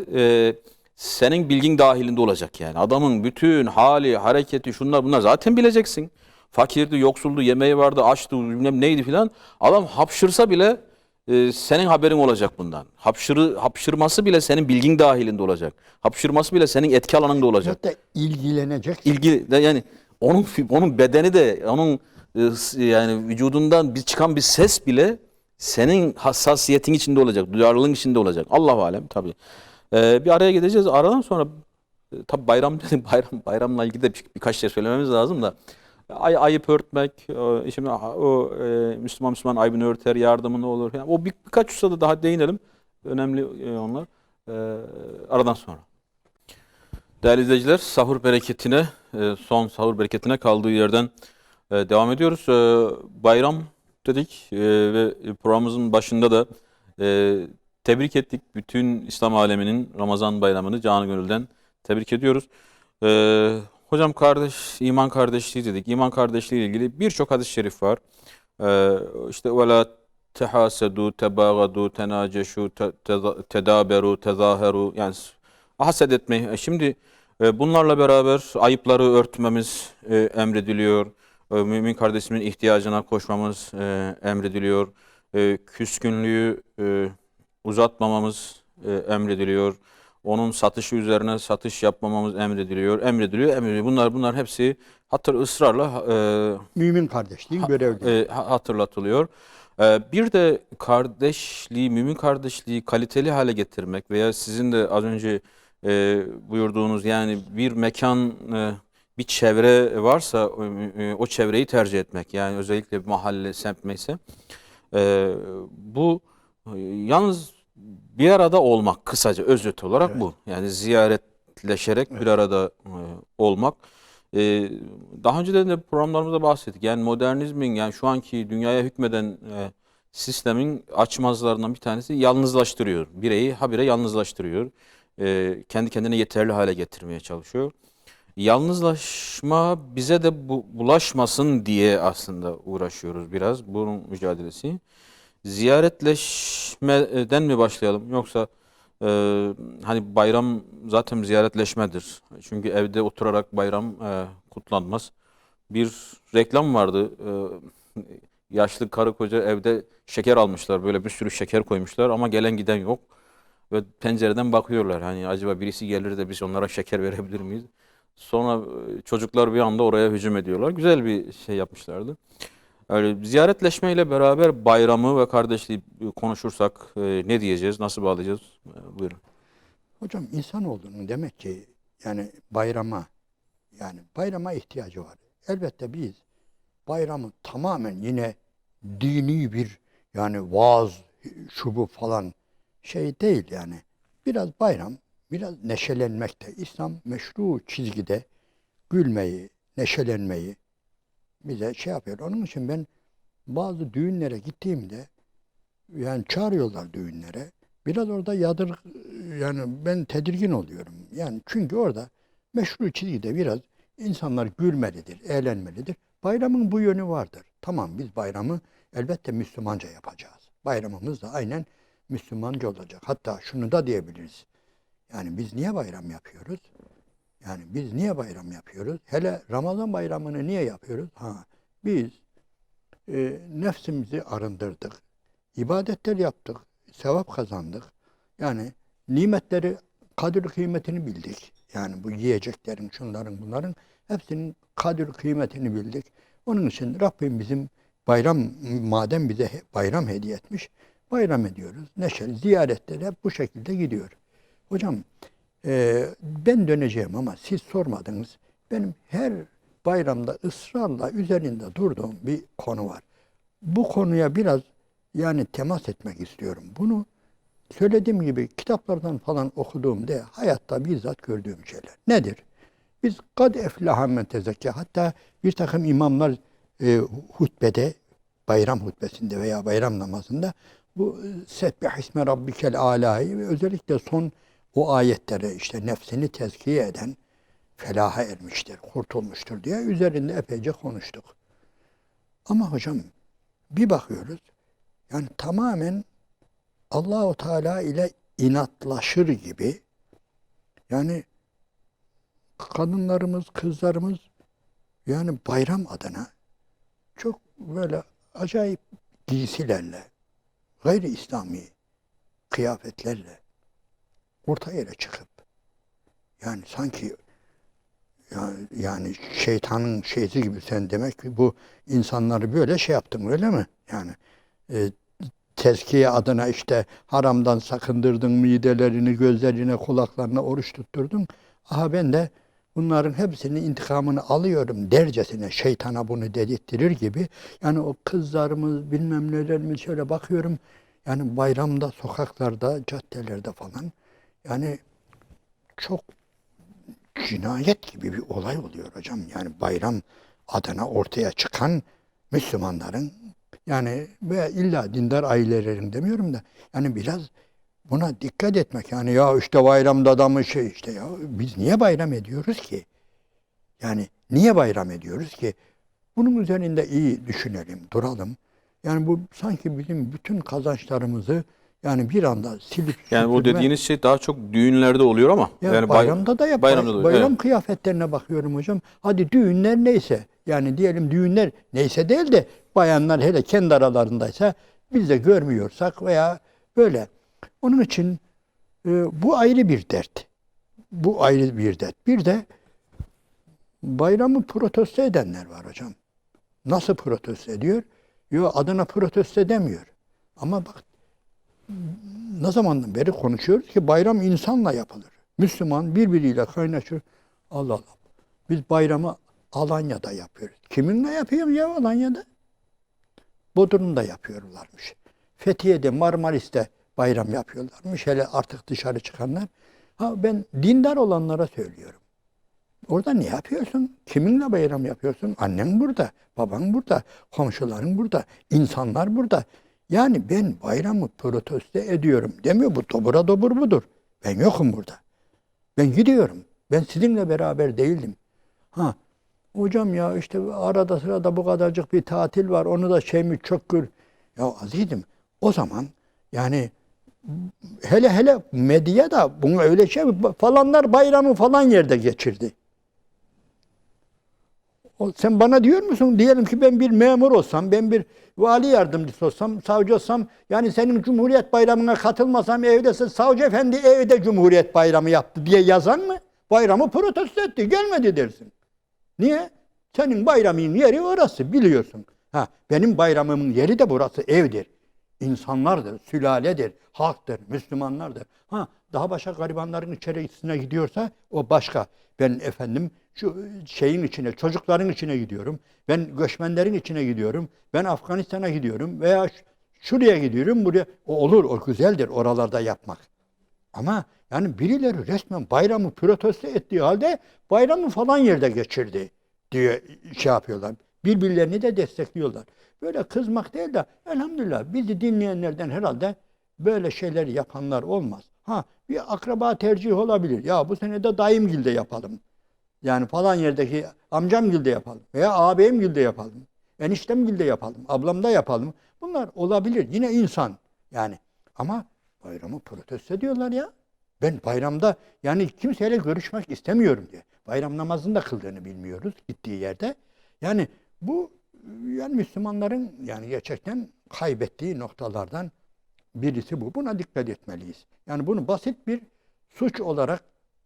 Speaker 2: senin bilgin dahilinde olacak yani. Adamın bütün hali, hareketi, şunlar bunlar zaten bileceksin. Fakirdi, yoksuldu, yemeği vardı, açtı, bilmem neydi filan. Adam hapşırsa bile senin haberin olacak bundan. Hapşırması bile senin bilgin dahilinde olacak. Hapşırması bile senin etki alanında olacak.
Speaker 3: Hatta ilgilenecek.
Speaker 2: Yani onun bedeni de, onun yani vücudundan çıkan bir ses bile senin hassasiyetin içinde olacak, duyarlılığın içinde olacak. Allahu alem tabii. Bir araya gideceğiz. Aradan sonra tabii bayramla ilgili de birkaç şey söylememiz lazım da. Ayıp örtmek, şimdi Müslüman ayıbını örter, yardımını olur falan. O birkaç hususada daha değinelim. Önemli onlar. Aradan sonra. Değerli izleyiciler, sahur bereketine, son sahur bereketine kaldığı yerden devam ediyoruz. Bayram dedik ve programımızın başında da tebrik ettik. Bütün İslam aleminin Ramazan bayramını canı gönülden tebrik ediyoruz. Hocam iman kardeşliği dedik. İman kardeşliği ile ilgili birçok hadis-i şerif var. İşte وَلَا تَحَاسَدُوا تَبَاغَدُوا تَنَاجَشُوا تَدَابَرُوا تَظَاهَرُوا, yani haset etmeyi. Şimdi bunlarla beraber ayıpları örtmemiz emrediliyor. Mümin kardeşimin ihtiyacına koşmamız emrediliyor. Küskünlüğü uzatmamamız emrediliyor. Onun satışı üzerine satış yapmamamız emrediliyor. Bunlar hepsi ısrarla
Speaker 3: Mümin kardeşliğin görevli.
Speaker 2: hatırlatılıyor. Bir de mümin kardeşliği kaliteli hale getirmek veya sizin de az önce buyurduğunuz, yani bir mekan, bir çevre varsa o çevreyi tercih etmek. Yani özellikle bir mahalle, semt neyse. Bu yalnız bir arada olmak, kısaca özet olarak
Speaker 3: Evet.
Speaker 2: bu. Yani ziyaretleşerek bir arada olmak. Daha önceden de programlarımızda bahsettik. Yani modernizmin, yani şu anki dünyaya hükmeden sistemin açmazlarından bir tanesi yalnızlaştırıyor. Bireyi habire yalnızlaştırıyor. Kendi kendine yeterli hale getirmeye çalışıyor. Yalnızlaşma bize de bulaşmasın diye aslında uğraşıyoruz biraz. Bunun mücadelesi. Ziyaretleşmeden mi başlayalım, yoksa hani bayram zaten ziyaretleşmedir. Çünkü evde oturarak bayram kutlanmaz. Bir reklam vardı. Yaşlı karı koca evde şeker almışlar. Böyle bir sürü şeker koymuşlar ama gelen giden yok. Ve pencereden bakıyorlar. Hani acaba birisi gelir de biz onlara şeker verebilir miyiz? Sonra çocuklar bir anda oraya hücum ediyorlar. Güzel bir şey yapmışlardı. Öyle ziyaretleşmeyle beraber bayramı ve kardeşliği konuşursak ne diyeceğiz, nasıl bağlayacağız? Buyurun.
Speaker 3: Hocam insanoğlunun demek ki yani bayrama ihtiyacı var. Elbette biz bayramı tamamen yine dini bir yani vaaz şu bu falan şey değil yani. Biraz bayram biraz neşelenmekte. İslam meşru çizgide gülmeyi, neşelenmeyi bize şey yapıyor. Onun için ben bazı düğünlere gittiğimde yani çağırıyorlar düğünlere. Biraz orada yani ben tedirgin oluyorum. Yani çünkü orada meşru çizgide biraz insanlar gülmelidir, eğlenmelidir. Bayramın bu yönü vardır. Tamam biz bayramı elbette Müslümanca yapacağız. Bayramımız da aynen Müslümanca olacak. Hatta şunu da diyebiliriz. Yani biz niye bayram yapıyoruz? Yani biz niye bayram yapıyoruz? Hele Ramazan bayramını niye yapıyoruz? Biz nefsimizi arındırdık. İbadetler yaptık. Sevap kazandık. Yani nimetleri, kadir kıymetini bildik. Yani bu yiyeceklerin, şunların, bunların hepsinin kadir kıymetini bildik. Onun için Rabbim bizim bayram, madem bize bayram hediye etmiş, bayram ediyoruz. Neşeli, ziyaretler hep bu şekilde gidiyor. Hocam, ben döneceğim ama siz sormadınız. Benim her bayramda ısrarla üzerinde durduğum bir konu var. Bu konuya biraz yani temas etmek istiyorum. Bunu söylediğim gibi kitaplardan falan okuduğumda hayatta bizzat gördüğüm şeyler. Nedir? Biz kad eflaha men tezekke. Hatta bir takım imamlar hutbede, bayram hutbesinde veya bayram namazında bu sebbih isme rabbikel alâ'yı ve özellikle son o ayetlere işte nefsini tezkiye eden felaha ermiştir, kurtulmuştur diye üzerinde epeyce konuştuk. Ama hocam bir bakıyoruz yani tamamen Allahu Teala ile inatlaşır gibi yani kadınlarımız, kızlarımız yani bayram adına çok böyle acayip giysilerle, gayri İslami kıyafetlerle orta yere çıkıp yani sanki yani şeytanın şeysi gibi sen demek ki bu insanları böyle şey yaptın öyle mi? Yani tezkiye adına işte haramdan sakındırdın midelerini, gözlerine, kulaklarına oruç tutturdun. Aha ben de bunların hepsinin intikamını alıyorum dercesine şeytana bunu dedirttirir gibi. Yani o kızlarımız bilmem nelerimiz şöyle bakıyorum. Yani bayramda, sokaklarda, caddelerde falan yani çok cinayet gibi bir olay oluyor hocam. Yani bayram adına ortaya çıkan Müslümanların yani ve illa dindar ailelerin demiyorum da yani biraz buna dikkat etmek. Yani ya işte bayramda da mı şey işte ya biz niye bayram ediyoruz ki? Yani niye bayram ediyoruz ki? Bunun üzerinde iyi düşünelim, duralım. Yani bu sanki bizim bütün kazançlarımızı yani bir anda silip
Speaker 2: Yani bu
Speaker 3: süpürme.
Speaker 2: dediğiniz şey daha çok düğünlerde oluyor ama.
Speaker 3: Yani bayramda da
Speaker 2: bayramda da oluyor.
Speaker 3: bayram
Speaker 2: Evet.
Speaker 3: kıyafetlerine bakıyorum hocam. Hadi düğünler neyse. Yani diyelim düğünler neyse değil de bayanlar hele kendi aralarındaysa biz de görmüyorsak veya böyle. Onun için bu ayrı bir dert. Bu ayrı bir dert. Bir de bayramı protesto edenler var hocam. Nasıl protesto ediyor? Yok adına protesto edemiyor. Ama bak ne zamandan beri konuşuyoruz ki bayram insanla yapılır. Müslüman birbiriyle kaynaşır. Allah Allah. Biz bayramı Alanya'da yapıyoruz. Kiminle yapıyorum ya Alanya'da? Bodrum'da yapıyorlarmış. Fethiye'de, Marmaris'te bayram yapıyorlarmış. Hele artık dışarı çıkanlar. Ben dindar olanlara söylüyorum. Orada ne yapıyorsun? Kiminle bayram yapıyorsun? Annen burada, baban burada, komşuların burada, insanlar burada. Yani ben bayramı protesto ediyorum demiyor. Bu dobura dobur budur. Ben yokum burada. Ben gidiyorum. Ben sizinle beraber değildim. Hocam ya işte arada sırada bu kadarcık bir tatil var. Onu da şey mi çok gör. Ya azizim o zaman yani hele medya da bunu öyle şey falanlar bayramı falan yerde geçirdi. Sen bana diyor musun? Diyelim ki ben bir memur olsam, ben bir vali yardımcısı olsam, savcı olsam, yani senin Cumhuriyet Bayramı'na katılmasam evdesin, savcı efendi evde Cumhuriyet Bayramı yaptı diye yazan mı? Bayramı protesto etti, gelmedi dersin. Niye? Senin bayramın yeri orası, biliyorsun. Benim bayramımın yeri de burası, evdir. İnsanlardır, sülaledir, halktır, Müslümanlardır. Daha başka garibanların içerisine gidiyorsa o başka. Ben efendim şu şeyin içine, çocukların içine gidiyorum. Ben göçmenlerin içine gidiyorum. Ben Afganistan'a gidiyorum veya şuraya gidiyorum, buraya. O olur, o güzeldir oralarda yapmak. Ama Yani birileri resmen bayramı protesto ettiği halde bayramı falan yerde geçirdi diye şey yapıyorlar. Birbirlerini de destekliyorlar. Böyle kızmak değil de elhamdülillah bizi dinleyenlerden herhalde böyle şeyler yapanlar olmaz. Ha, bir akraba tercihi olabilir. Ya bu sene de dayımgilde yapalım. Yani falan yerdeki amcamgilde yapalım. Veya ağabeyimgilde yapalım. Eniştemgilde yapalım. Ablamda yapalım. Bunlar olabilir. Yine insan. Yani ama bayramı protesto ediyorlar ya. Ben bayramda yani kimseyle görüşmek istemiyorum diye. Bayram namazını da kıldığını bilmiyoruz gittiği yerde. Yani bu yani Müslümanların yani gerçekten kaybettiği noktalardan birisi bu. Buna dikkat etmeliyiz. Yani bunu basit bir suç olarak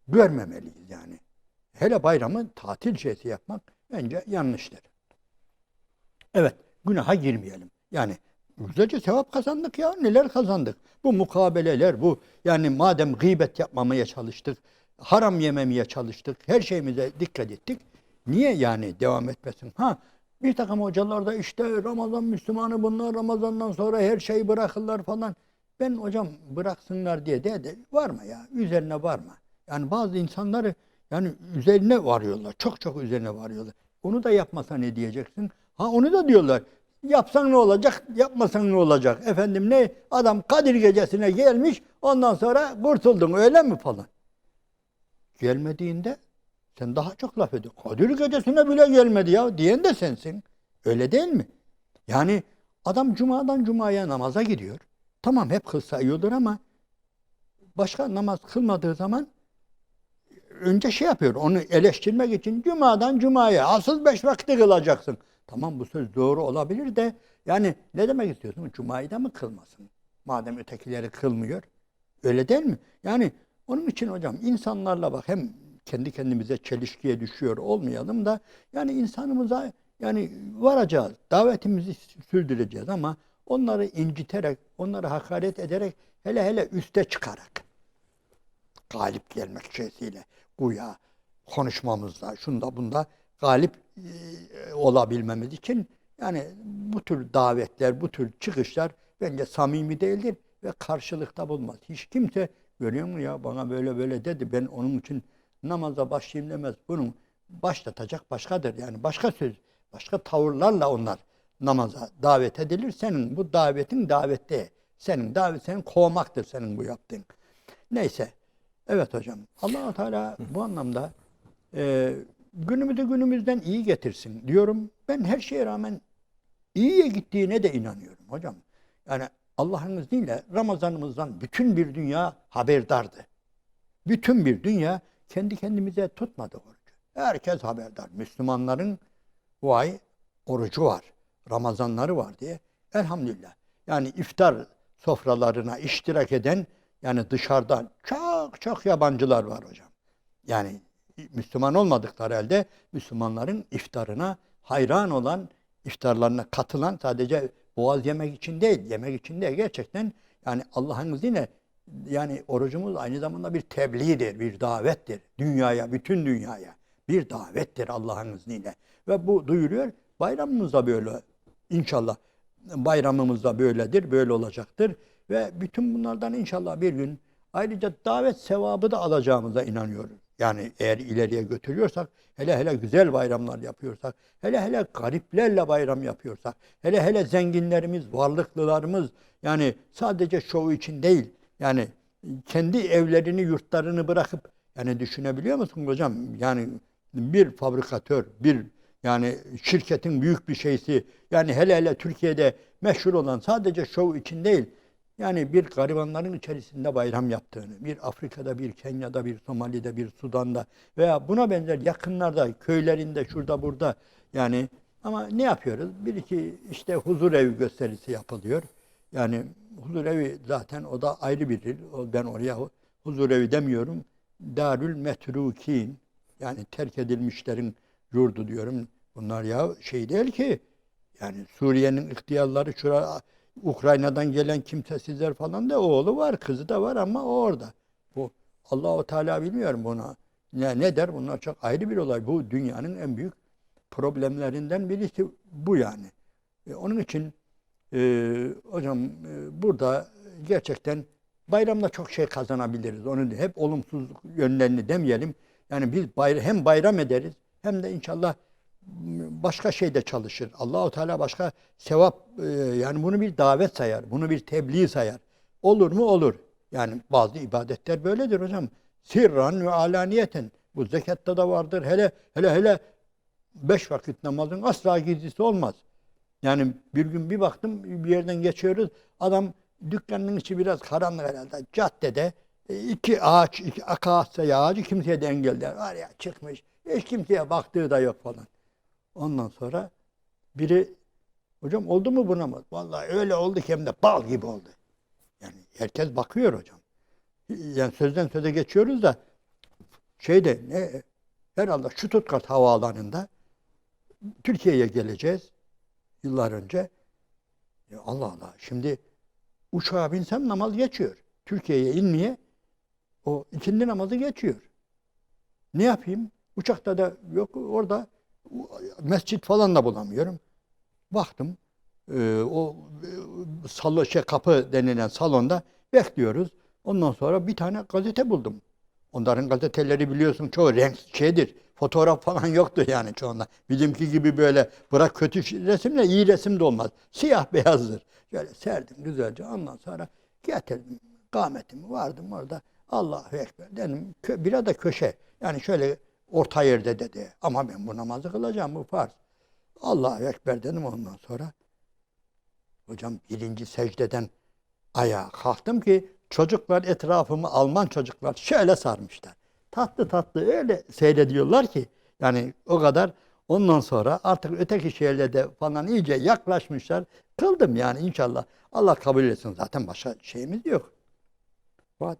Speaker 3: görmemeliyiz yani. Hele bayramı tatil şeysi yapmak bence yanlıştır. Evet, günaha girmeyelim. Yani güzelce sevap kazandık ya. Neler kazandık? Bu mukabeleler, bu yani madem gıybet yapmamaya çalıştık, haram yememeye çalıştık, her şeyimize dikkat ettik. Niye yani devam etmesin? Ha, bir takım hocalar da işte Ramazan Müslümanı bunlar Ramazan'dan sonra her şeyi bırakırlar falan. Ben hocam bıraksınlar diye de varma ya. Üzerine varma. Yani bazı insanları yani üzerine varıyorlar. Çok çok üzerine varıyorlar. Onu da yapmasa ne diyeceksin? Ha onu da diyorlar. Yapsan ne olacak, yapmasan ne olacak? Efendim ne? Adam Kadir Gecesi'ne gelmiş, ondan sonra kurtuldun öyle mi falan? Gelmediğinde sen daha çok laf ediyorsun. Kadir Gecesi'ne bile gelmedi ya diyen de sensin. Öyle değil mi? Yani adam cumadan cumaya namaza gidiyor. Tamam hep kılsa iyi olur ama başka namaz kılmadığı zaman önce şey yapıyor, onu eleştirmek için cumadan cumaya asıl 5 vakti kılacaksın. Tamam bu söz doğru olabilir de yani ne demek istiyorsun? Cumayı da mı kılmasın? Madem ötekileri kılmıyor. Öyle değil mi? Yani onun için hocam insanlarla bak hem kendi kendimize çelişkiye düşüyor olmayalım da yani insanımıza yani varacağız. Davetimizi sürdüreceğiz ama onları inciterek, onları hakaret ederek hele hele üste çıkarak galip gelmek şeysiyle güya konuşmamızda, şunda bunda galip olabilmemiz için yani bu tür davetler, bu tür çıkışlar bence samimi değildir ve karşılıkta bulmaz. Hiç kimse görüyor mu ya bana böyle böyle dedi ben onun için namaza başlayayım demez. Bunun başlatacak başkadır. Yani başka söz, başka tavırlarla onlar namaza davet edilir. Senin bu davetin davette. Senin davet senin kovmaktır senin bu yaptığın. Neyse. Evet hocam. Allah-u Teala bu anlamda günümüzü günümüzden iyi getirsin diyorum. Ben her şeye rağmen iyiye gittiğine de inanıyorum hocam. Yani Allah'ın izniyle Ramazanımızdan bütün bir dünya haberdardı. Bütün bir dünya kendi kendimize tutmadı orucu. Herkes haberdar. Müslümanların bu ay orucu var. Ramazanları var diye. Elhamdülillah. Yani iftar sofralarına iştirak eden yani dışarıdan çok çok yabancılar var hocam. Yani Müslüman olmadıkları halde Müslümanların iftarına hayran olan, iftarlarına katılan sadece boğaz yemek için değil, yemek için değil gerçekten yani Allah'ın izniyle yani orucumuz aynı zamanda bir tebliğdir, bir davettir. Dünyaya, bütün dünyaya bir davettir Allah'ın izniyle. Ve bu duyuruyor. Bayramımız da böyle inşallah. Bayramımız da böyledir, böyle olacaktır. Ve bütün bunlardan inşallah bir gün ayrıca davet sevabı da alacağımıza inanıyorum. Yani eğer ileriye götürüyorsak, hele hele güzel bayramlar yapıyorsak, hele hele gariplerle bayram yapıyorsak, hele hele zenginlerimiz, varlıklılarımız yani sadece şovu için değil, yani kendi evlerini, yurtlarını bırakıp yani düşünebiliyor musun hocam? Yani bir fabrikatör, bir yani şirketin büyük bir şeysi, yani hele hele Türkiye'de meşhur olan sadece şov için değil, yani bir garibanların içerisinde bayram yaptığını, bir Afrika'da, bir Kenya'da, bir Somali'de, bir Sudan'da veya buna benzer yakınlarda, köylerinde, şurada burada yani ama ne yapıyoruz? Bir iki işte huzur evi gösterisi yapılıyor. Yani huzur evi zaten o da ayrı bir dil. Ben oraya huzur evi demiyorum. Darül Metrukin yani terk edilmişlerin yurdu diyorum. Bunlar ya şey değil ki yani Suriye'nin ihtiyarları şuraya Ukrayna'dan gelen kimsesizler falan da oğlu var, kızı da var ama o orada. Bu Allahu Teala bilmiyorum buna. Ne der? Bunlar çok ayrı bir olay. Bu dünyanın en büyük problemlerinden birisi bu yani. Onun için hocam burada gerçekten bayramda çok şey kazanabiliriz. Onu hep olumsuz yönlerini demeyelim. Yani biz hem bayram ederiz hem de inşallah başka şeyde çalışır. Allahu Teala başka sevap, yani bunu bir davet sayar. Bunu bir tebliğ sayar. Olur mu? Olur. Yani bazı ibadetler böyledir hocam. Sirran ve alaniyeten. Bu zekatta da vardır. Hele 5 vakit namazın asla gizlisi olmaz. Yani bir gün bir baktım, bir yerden geçiyoruz. Adam, dükkanın içi biraz karanlık herhalde. Caddede iki akasya ağacı kimseye de engeller. Var ya, çıkmış. Hiç kimseye baktığı da yok falan. Ondan sonra biri, hocam oldu mu buna mı? Vallahi öyle oldu ki hem de bal gibi oldu. Yani herkes bakıyor hocam. Yani sözden söze geçiyoruz da herhalde Stuttgart havaalanında Türkiye'ye geleceğiz yıllar önce. Ya Allah Allah. Şimdi uçağa binsem namaz geçiyor. Türkiye'ye inmeye o ikindi namazı geçiyor. Ne yapayım? Uçakta da yok, orada mescit falan da bulamıyorum. Baktım o kapı denilen salonda bekliyoruz. Ondan sonra bir tane gazete buldum. Onların gazeteleri biliyorsun çoğu renk fotoğraf falan yoktu yani çoğunda. Bizimki gibi böyle bırak kötü resimle iyi resim de olmaz. Siyah beyazdır. Şöyle serdim güzelce. Ondan sonra getirdim kâmetimi, vardım orada. Allahu Ekber dedim. Biraz da köşe. Yani şöyle orta yerde dedi. Ama ben bu namazı kılacağım, bu farz. Allahu Ekber dedim ondan sonra. Hocam birinci secdeden ayağa kalktım ki çocuklar etrafımı, Alman çocuklar şöyle sarmışlar. Tatlı tatlı öyle seyrediyorlar ki yani o kadar. Ondan sonra artık öteki şeylerde falan iyice yaklaşmışlar. Kıldım yani inşallah. Allah kabul etsin. Zaten başka şeyimiz yok. Fakat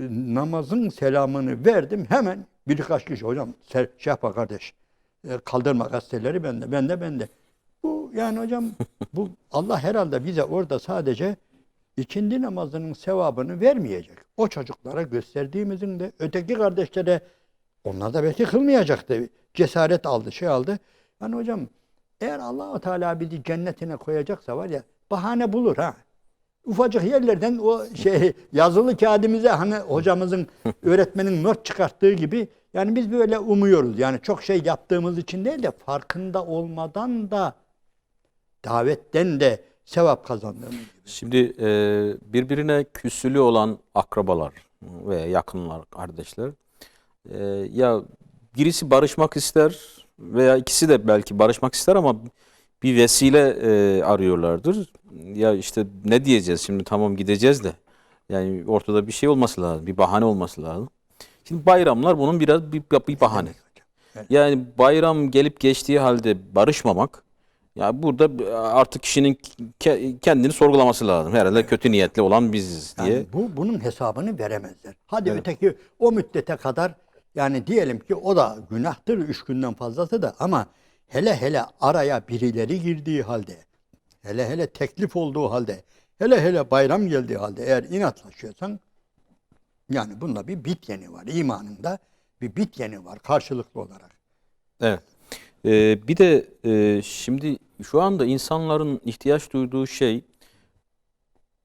Speaker 3: namazın selamını verdim. Hemen birkaç kişi, hocam yapma kardeş. Kaldırma gazeteleri bende. Bu yani hocam bu Allah herhalde bize orada sadece ikindi namazının sevabını vermeyecek. O çocuklara gösterdiğimizin de öteki kardeşlere, onlar da belki kılmayacaktı. Cesaret aldı. Yani hocam eğer Allah-u Teala bizi cennetine koyacaksa var ya, bahane bulur ha. Ufacık yerlerden o yazılı kağıdımıza hani hocamızın, öğretmenin not çıkarttığı gibi, yani biz böyle umuyoruz. Yani çok şey yaptığımız için değil de farkında olmadan da davetten de sevap kazandığımız gibi.
Speaker 2: Şimdi birbirine küsülü olan akrabalar veya yakınlar, kardeşler, ya birisi barışmak ister veya ikisi de belki barışmak ister ama bir vesile arıyorlardır. Ya işte ne diyeceğiz şimdi, tamam gideceğiz de yani ortada bir şey olması lazım, bir bahane olması lazım. Şimdi bayramlar bunun biraz bir bahane.
Speaker 3: Evet.
Speaker 2: Yani bayram gelip geçtiği halde barışmamak, ya burada artık kişinin kendini sorgulaması lazım. Herhalde kötü niyetli olan biziz diye.
Speaker 3: Yani bunun hesabını veremezler. Hadi
Speaker 2: Evet.
Speaker 3: öteki o müddete kadar, yani diyelim ki o da günahtır 3 günden fazlası da, ama hele araya birileri girdiği halde, hele teklif olduğu halde, hele bayram geldiği halde eğer inatlaşıyorsan, yani bunda bir bit yeni var. İmanında bir bit yeni var karşılıklı olarak.
Speaker 2: Evet. Bir de şimdi şu anda insanların ihtiyaç duyduğu şey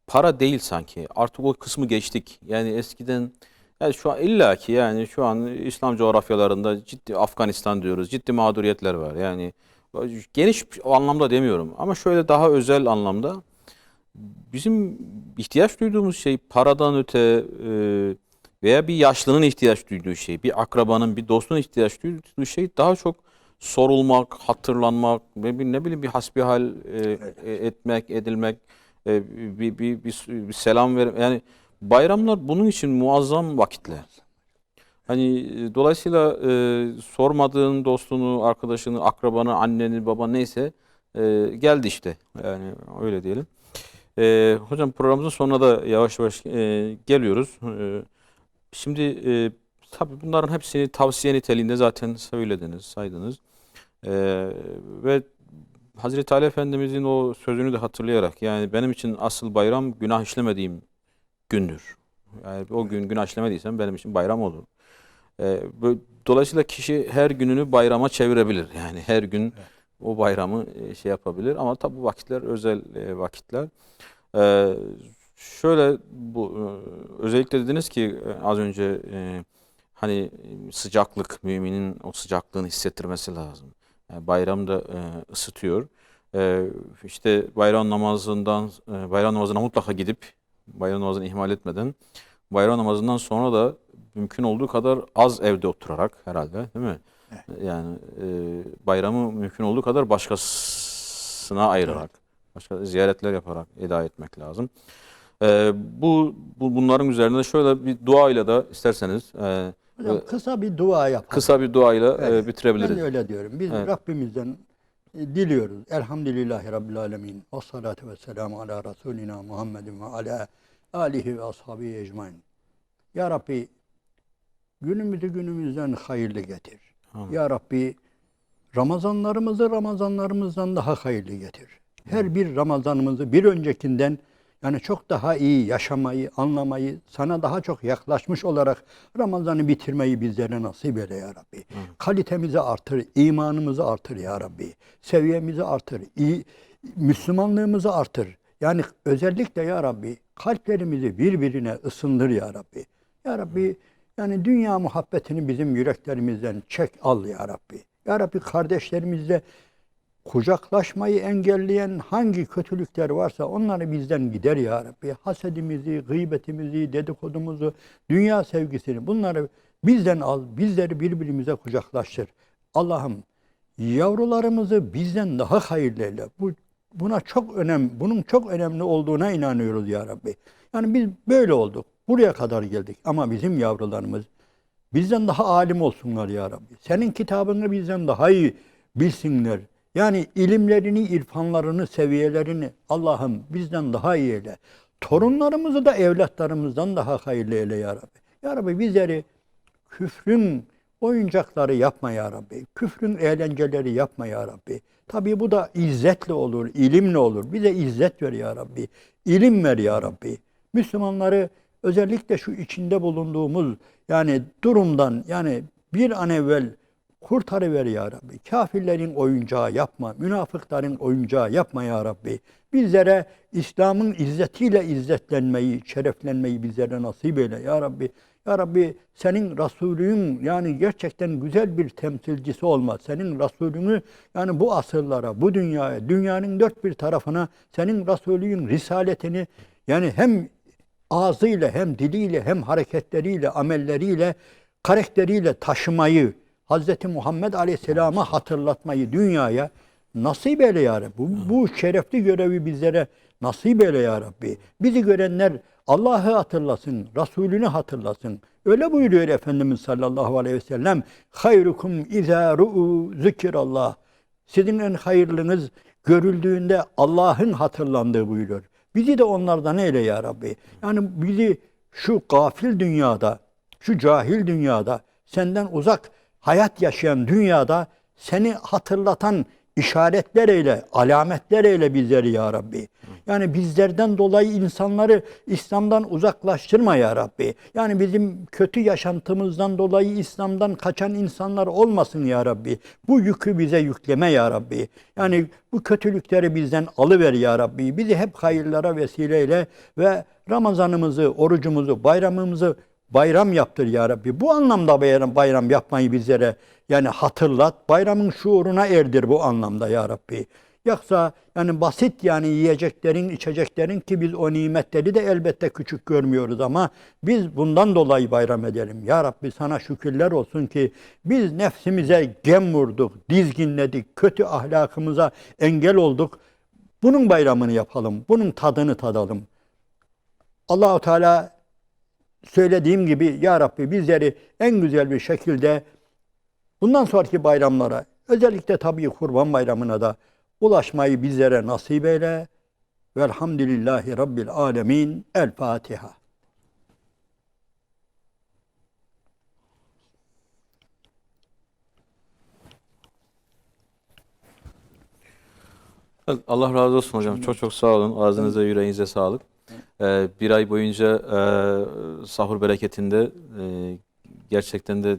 Speaker 2: para değil sanki. Artık o kısmı geçtik. Yani eskiden, yani şu an illaki, yani şu an İslam coğrafyalarında ciddi, Afganistan diyoruz, ciddi mağduriyetler var. Yani geniş anlamda demiyorum ama şöyle daha özel anlamda bizim ihtiyaç duyduğumuz şey paradan öte, veya bir yaşlının ihtiyaç duyduğu şey, bir akrabanın, bir dostun ihtiyaç duyduğu şey daha çok sorulmak, hatırlanmak, ne bileyim bir hasbihal etmek, edilmek, bir selam vermek. Yani bayramlar bunun için muazzam vakitler. Hani dolayısıyla sormadığın dostunu, arkadaşını, akrabanı, anneni, babanı neyse geldi işte. Yani öyle diyelim. Hocam programımızın sonuna da yavaş yavaş geliyoruz. Şimdi tabii bunların hepsini tavsiye niteliğinde zaten söylediniz, saydınız. Ve Hazreti Ali Efendimizin o sözünü de hatırlayarak, yani benim için asıl bayram günah işlemediğim gündür. Yani o gün günah işlemediysem benim için bayram olur. Dolayısıyla kişi her gününü bayrama çevirebilir. Yani her gün o bayramı yapabilir ama tabii bu vakitler özel vakitler. Şöyle özellikle dediniz ki az önce hani sıcaklık, müminin o sıcaklığını hissettirmesi lazım. Yani bayram da ısıtıyor. İşte bayram namazına mutlaka gidip bayram namazını ihmal etmeden bayram namazından sonra da mümkün olduğu kadar az evde oturarak herhalde, değil mi? Yani bayramı mümkün olduğu kadar başkasına ayırarak, başka ziyaretler yaparak eda etmek lazım. Bunların üzerine şöyle bir duayla da isterseniz
Speaker 3: Hocam kısa bir dua yapalım.
Speaker 2: kısa bir duayla
Speaker 3: Evet,
Speaker 2: bitirebiliriz.
Speaker 3: ben de öyle diyorum. Biz
Speaker 2: Evet.
Speaker 3: Rabbimizden diliyoruz. Elhamdülillahi Rabbil Alemin. Ve salatu ve selamu ala Resulina Muhammedin ve ala alihi ve ashabihi ecmain. Ya Rabbi günümüzü günümüzden hayırlı getir.
Speaker 2: Amin.
Speaker 3: Ya Rabbi Ramazanlarımızı Ramazanlarımızdan daha hayırlı getir. Her bir Ramazanımızı bir öncekinden yani çok daha iyi yaşamayı, anlamayı, sana daha çok yaklaşmış olarak Ramazan'ı bitirmeyi bizlere nasip eyle ya Rabbi. Kalitemizi artır, imanımızı artır ya Rabbi. Seviyemizi artır, Müslümanlığımızı artır. Yani özellikle ya Rabbi kalplerimizi birbirine ısındır ya Rabbi. Ya Rabbi yani dünya muhabbetini bizim yüreklerimizden çek al ya Rabbi. Ya Rabbi kardeşlerimizle kucaklaşmayı engelleyen hangi kötülükler varsa onları bizden gider ya Rabbi. Hasedimizi, gıybetimizi, dedikodumuzu, dünya sevgisini bunları bizden al, bizleri birbirimize kucaklaştır. Allah'ım yavrularımızı bizden daha hayırlı eyle. Bunun çok önemli olduğuna inanıyoruz ya Rabbi. Yani biz böyle olduk. Buraya kadar geldik ama bizim yavrularımız bizden daha alim olsunlar ya Rabbi. Senin kitabını bizden daha iyi bilsinler. Yani ilimlerini, irfanlarını, seviyelerini Allah'ım bizden daha iyi eyle. Torunlarımızı da evlatlarımızdan daha hayırlı eyle ya Rabbi. Ya Rabbi bizleri küfrün oyuncakları yapma ya Rabbi. Küfrün eğlenceleri yapma ya Rabbi. Tabii bu da izzetle olur, ilimle olur. Bize izzet ver ya Rabbi. İlim ver ya Rabbi. Müslümanları özellikle şu içinde bulunduğumuz yani durumdan yani bir an evvel kurtarıver ya Rabbi. Kafirlerin oyuncağı yapma, münafıkların oyuncağı yapma ya Rabbi. Bizlere İslam'ın izzetiyle izzetlenmeyi, şereflenmeyi bizlere nasip eyle ya Rabbi. Ya Rabbi senin Resulün yani gerçekten güzel bir temsilcisi olma. Senin Resulünü yani bu asırlara, bu dünyaya, dünyanın dört bir tarafına senin Resulünün risaletini yani hem ağzıyla hem diliyle hem hareketleriyle, amelleriyle, karakteriyle taşımayı, Hz. Muhammed Aleyhisselam'a hatırlatmayı dünyaya nasip eyle ya Rabbi. Bu şerefli görevi bizlere nasip eyle ya Rabbi. Bizi görenler Allah'ı hatırlasın, Resulünü hatırlasın. Öyle buyuruyor Efendimiz sallallahu aleyhi ve sellem. Hayrukum izâ ru'u zikirallah. Sizin en hayırlınız görüldüğünde Allah'ın hatırlandığı buyuruyor. Bizi de onlardan eyle ya Rabbi. Yani bizi şu gafil dünyada, şu cahil dünyada, senden uzak hayat yaşayan dünyada seni hatırlatan işaretler eyle, alametler eyle bizleri ya Rabbi. Yani bizlerden dolayı insanları İslam'dan uzaklaştırma ya Rabbi. Yani bizim kötü yaşantımızdan dolayı İslam'dan kaçan insanlar olmasın ya Rabbi. Bu yükü bize yükleme ya Rabbi. Yani bu kötülükleri bizden alıver ya Rabbi. Bizi hep hayırlara vesileyle ve Ramazanımızı, orucumuzu, bayramımızı bayram yaptır ya Rabbi. Bu anlamda bayram yapmayı bizlere yani hatırlat. Bayramın şuuruna erdir bu anlamda ya Rabbi. Yoksa yani basit yani yiyeceklerin, içeceklerin ki biz o nimetleri de elbette küçük görmüyoruz ama biz bundan dolayı bayram edelim. Ya Rabbi sana şükürler olsun ki biz nefsimize gem vurduk, dizginledik, kötü ahlakımıza engel olduk. Bunun bayramını yapalım, bunun tadını tadalım. Allah-u Teala söylediğim gibi ya Rabbi bizleri en güzel bir şekilde bundan sonraki bayramlara özellikle tabii Kurban Bayramı'na da ulaşmayı bizlere nasip eyle. Velhamdülillahi Rabbil Alemin. El Fatiha.
Speaker 2: Allah razı olsun hocam. Çok çok sağ olun. Ağzınıza, yüreğinize sağlık. Bir ay boyunca sahur bereketinde gerçekten de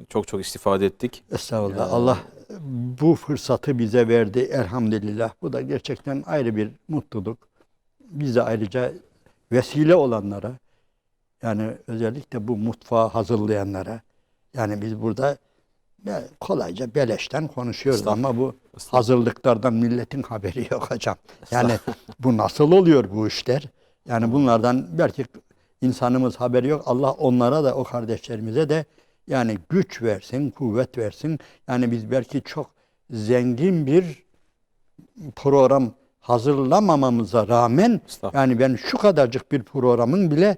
Speaker 2: çok çok istifade ettik.
Speaker 3: Estağfurullah. Allah bu fırsatı bize verdi elhamdülillah. Bu da gerçekten ayrı bir mutluluk. Biz de ayrıca vesile olanlara, yani özellikle bu mutfağı hazırlayanlara, yani biz burada kolayca beleşten konuşuyoruz ama bu hazırlıklardan milletin haberi yok hocam. Yani bu nasıl oluyor bu işler? Yani bunlardan belki insanımız haberi yok. Allah onlara da, o kardeşlerimize de yani güç versin, kuvvet versin. Yani biz belki çok zengin bir program hazırlamamamıza rağmen yani ben şu kadarcık bir programın bile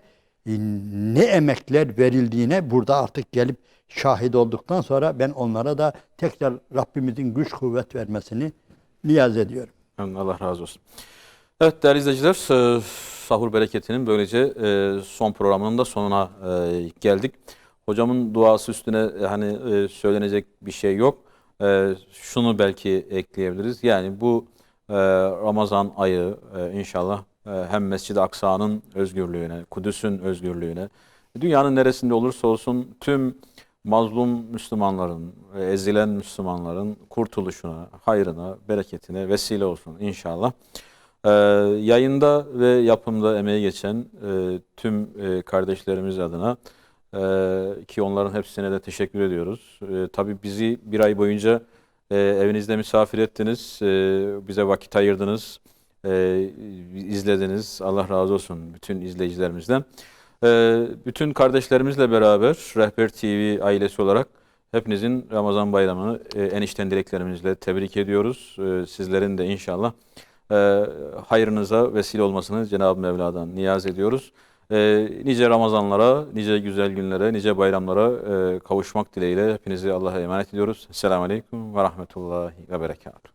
Speaker 3: ne emekler verildiğine burada artık gelip şahit olduktan sonra ben onlara da tekrar Rabbimizin güç kuvvet vermesini niyaz ediyorum.
Speaker 2: Allah razı olsun. Evet değerli izleyiciler, Sahur Bereketi'nin böylece son programının da sonuna geldik. Hocamın duası üstüne hani söylenecek bir şey yok. Şunu belki ekleyebiliriz. Yani bu Ramazan ayı inşallah hem Mescid-i Aksa'nın özgürlüğüne, Kudüs'ün özgürlüğüne, dünyanın neresinde olursa olsun tüm mazlum Müslümanların, ezilen Müslümanların kurtuluşuna, hayrına, bereketine vesile olsun inşallah. Yayında ve yapımda emeği geçen tüm kardeşlerimiz adına ki onların hepsine de teşekkür ediyoruz. Tabii bizi bir ay boyunca evinizde misafir ettiniz, bize vakit ayırdınız, izlediniz. Allah razı olsun bütün izleyicilerimizden. Bütün kardeşlerimizle beraber Rehber TV ailesi olarak hepinizin Ramazan bayramını en içten dileklerimizle tebrik ediyoruz. Sizlerin de inşallah hayrınıza vesile olmasını Cenab-ı Mevla'dan niyaz ediyoruz. Nice Ramazanlara, nice güzel günlere, nice bayramlara kavuşmak dileğiyle hepinizi Allah'a emanet ediyoruz. Selamun Aleyküm ve Rahmetullahi ve Berekatuhu.